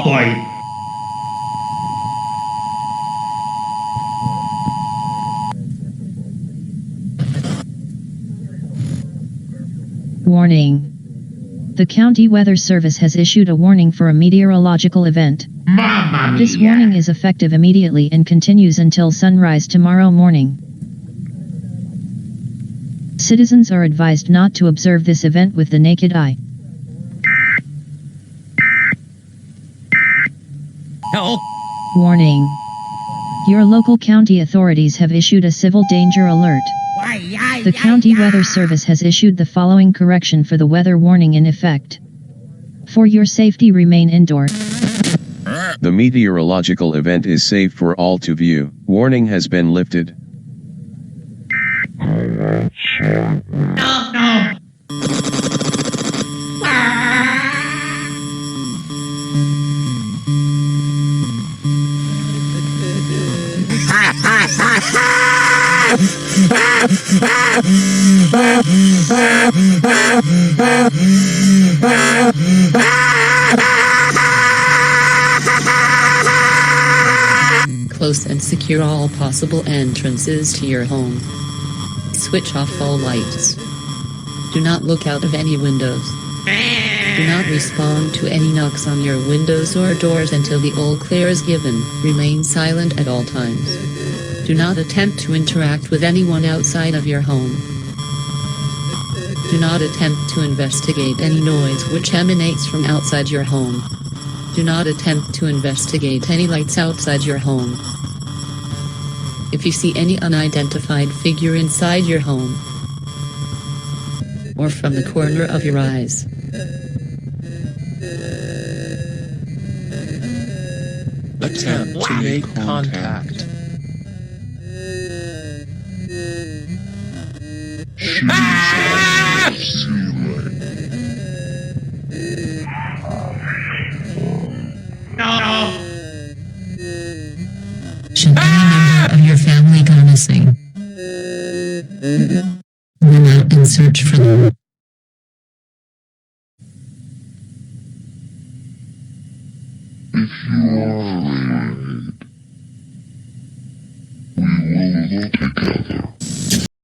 boy. Warning. The County Weather Service has issued a warning for a meteorological event. Mamma mia. This warning is effective immediately and continues until sunrise tomorrow morning. Citizens are advised not to observe this event with the naked eye. Help! Warning. Your local county authorities have issued a civil danger alert. The County Weather Service has issued the following correction for the weather warning in effect. For your safety, remain indoors. The meteorological event is safe for all to view. Warning has been lifted. No. Close and secure all possible entrances to your home. Switch off all lights. Do not look out of any windows. Do not respond to any knocks on your windows or doors until the all clear is given. Remain silent at all times. Do not attempt to interact with anyone outside of your home. Do not attempt to investigate any noise which emanates from outside your home. Do not attempt to investigate any lights outside your home. If you see any unidentified figure inside your home, or from the corner of your eyes, attempt to make contact. No. should any member of your family go missing, run out and search for them. If you are afraid, we will look